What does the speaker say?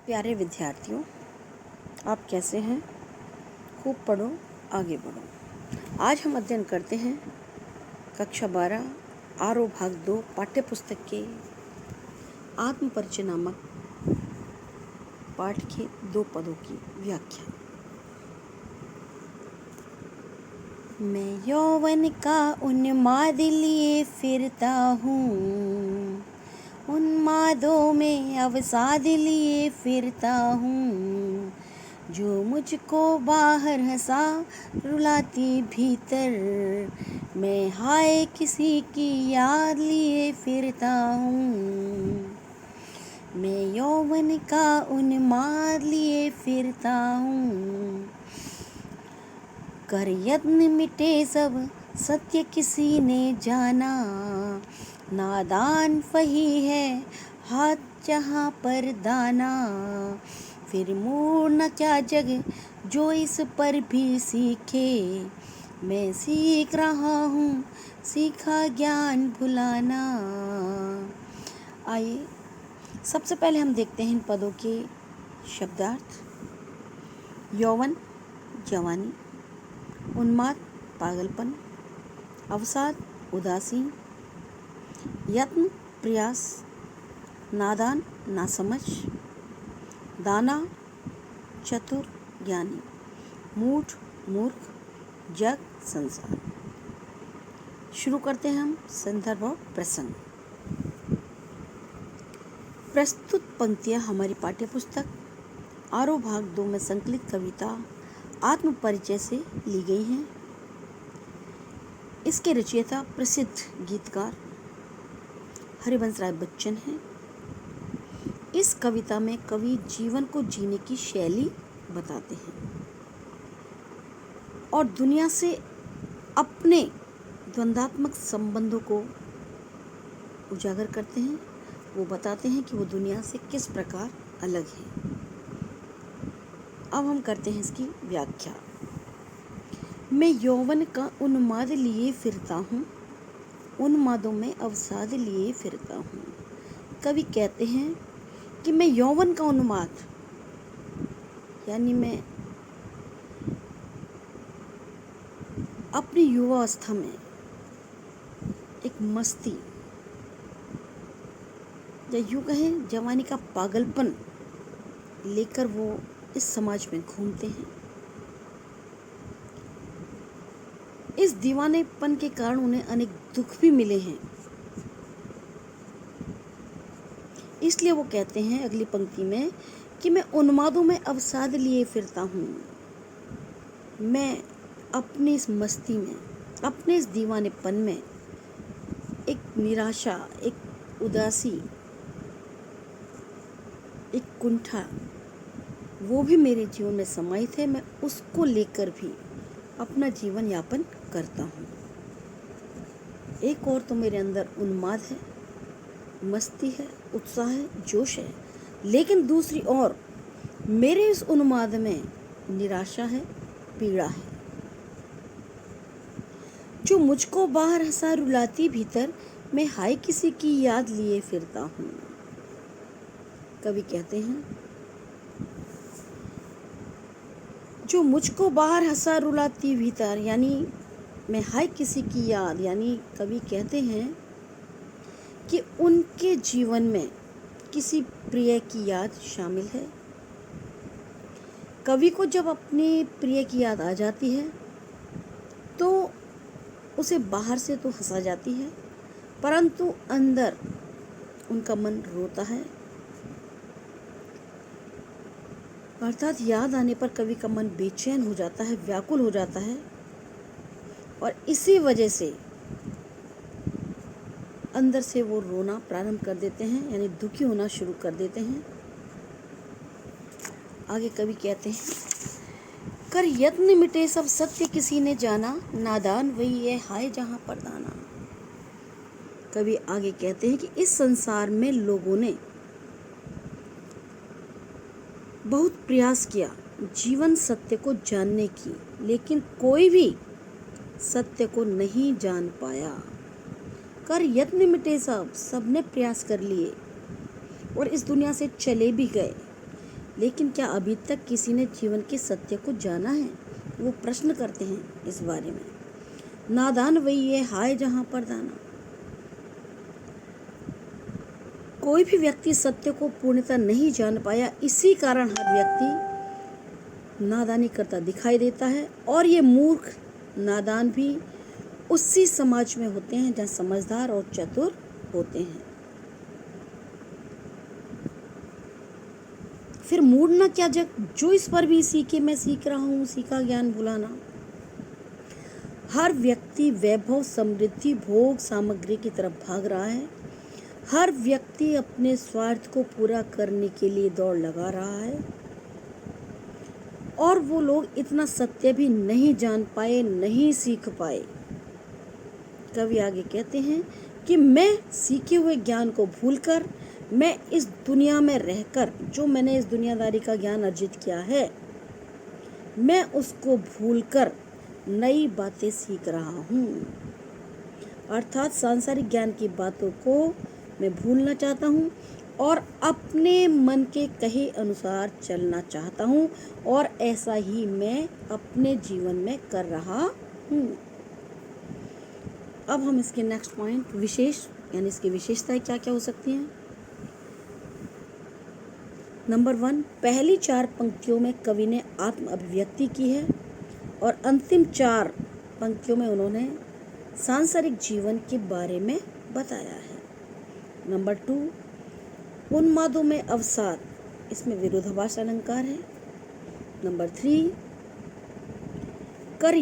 प्यारे विद्यार्थियों, आप कैसे हैं? खूब पढ़ो, आगे बढ़ो। आज हम अध्ययन करते हैं कक्षा 12 आरो भाग 2 पाठ्य पुस्तक के आत्मपरिचय नामक पाठ के 2 पदों की व्याख्या। मैं यौवन का उन्माद लिए फिरता हूँ, उन्मादों में अवसाद लिए फिरता हूँ, जो मुझको बाहर हंसा रुलाती भीतर, मैं हाय किसी की याद लिए फिरता हूँ। मैं यौवन का उन्माद लिए फिरता हूँ, कर यत्न मिटे सब सत्य किसी ने जाना, नादान वही है हाथ जहाँ पर दाना, फिर मोड़ न क्या जग जो इस पर भी सीखे, मैं सीख रहा हूँ सीखा ज्ञान भुलाना। आइए सबसे पहले हम देखते हैं इन पदों के शब्दार्थ। यौवन जवानी, उन्माद पागलपन, अवसाद उदासीन, यत्न प्रयास, नादान नासमझ, दाना चतुर ज्ञानी, मूढ़ मूर्ख, जग संसार। शुरू करते हैं हम संदर्भ और प्रसंग। प्रस्तुत पंक्तियां हमारी पाठ्यपुस्तक आरो भाग 2 में संकलित कविता आत्मपरिचय से ली गई हैं। इसके रचयिता प्रसिद्ध गीतकार हरिवंश राय बच्चन हैं। इस कविता में कवि जीवन को जीने की शैली बताते हैं और दुनिया से अपने द्वंद्वात्मक संबंधों को उजागर करते हैं। वो बताते हैं कि वो दुनिया से किस प्रकार अलग है। अब हम करते हैं इसकी व्याख्या। मैं यौवन का उन्माद लिए फिरता हूँ, उन्मादों में अवसाद लिए फिरता हूँ। कवि कहते हैं कि मैं यौवन का उन्माद यानी मैं अपनी युवावस्था में एक मस्ती या यूँ कहें जवानी का पागलपन लेकर वो इस समाज में घूमते हैं। इस दीवानेपन के कारण उन्हें अनेक दुख भी मिले हैं। इसलिए वो कहते हैं अगली पंक्ति में कि मैं उन्मादों में अवसाद लिए फिरता हूँ। मैं अपनी इस मस्ती में, अपने इस दीवानेपन में एक निराशा, एक उदासी, एक कुंठा वो भी मेरे जीवन में समाहित है। मैं उसको लेकर भी अपना जीवन यापन करता हूँ। एक और तो मेरे अंदर उन्माद है, मस्ती है, उत्साह है, जोश है, लेकिन दूसरी ओर मेरे इस उन्माद में निराशा है, पीड़ा है, जो मुझको बाहर हंसा रुलाती भीतर, मैं हाय किसी की याद लिए फिरता हूँ। कवि कहते हैं जो मुझको बाहर हंसा रुलाती भीतर, यानी मैं हाय किसी की याद, यानी कवि कहते हैं कि उनके जीवन में किसी प्रिय की याद शामिल है। कवि को जब अपने प्रिय की याद आ जाती है तो उसे बाहर से तो हंसा जाती है, परंतु अंदर उनका मन रोता है। अर्थात याद आने पर कवि का मन बेचैन हो जाता है, व्याकुल हो जाता है और इसी वजह से अंदर से वो रोना प्रारंभ कर देते हैं, यानी दुखी होना शुरू कर देते हैं। आगे कवि कहते हैं कर यत्न मिटे सब सत्य किसी ने जाना, नादान वही है हाय जहाँ पर दाना। कवि आगे कहते हैं कि इस संसार में लोगों ने बहुत प्रयास किया जीवन सत्य को जानने की, लेकिन कोई भी सत्य को नहीं जान पाया। कर यत्न मिटे सब, सबने प्रयास कर लिए और इस दुनिया से चले भी गए, लेकिन क्या अभी तक किसी ने जीवन के सत्य को जाना है? वो प्रश्न करते हैं इस बारे में। नादान वही है हाय जहां पर दाना। कोई भी व्यक्ति सत्य को पूर्णतः नहीं जान पाया, इसी कारण हर व्यक्ति नादानी करता दिखाई देता है। और ये मूर्ख नादान भी उसी समाज में होते हैं जहाँ समझदार और चतुर होते हैं। फिर मूढ़ना क्या जग, जो इस पर भी सीखे, मैं सीख रहा हूँ, सीखा ज्ञान भुलाना। हर व्यक्ति वैभव, समृद्धि, भोग सामग्री की तरफ भाग रहा है। हर व्यक्ति अपने स्वार्थ को पूरा करने के लिए दौड़ लगा रहा है। और वो लोग इतना सत्य भी नहीं जान पाए, नहीं सीख पाए। कवि आगे कहते हैं कि मैं सीखे हुए ज्ञान को भूलकर, मैं इस दुनिया में रहकर, जो मैंने इस दुनियादारी का ज्ञान अर्जित किया है, मैं उसको भूलकर नई बातें सीख रहा हूँ। अर्थात सांसारिक ज्ञान की बातों को मैं भूलना चाहता हूँ और अपने मन के कहे अनुसार चलना चाहता हूँ, और ऐसा ही मैं अपने जीवन में कर रहा हूँ। अब हम इसके नेक्स्ट पॉइंट, विशेष, यानी इसकी विशेषताएं क्या क्या हो सकती हैं। नंबर 1, पहली 4 पंक्तियों में कवि ने आत्म अभिव्यक्ति की है और अंतिम 4 पंक्तियों में उन्होंने सांसारिक जीवन के बारे में बताया है। नंबर 2, उन्मादों में अवसाद, इसमें विरोधाभास अलंकार है। नंबर 3, कर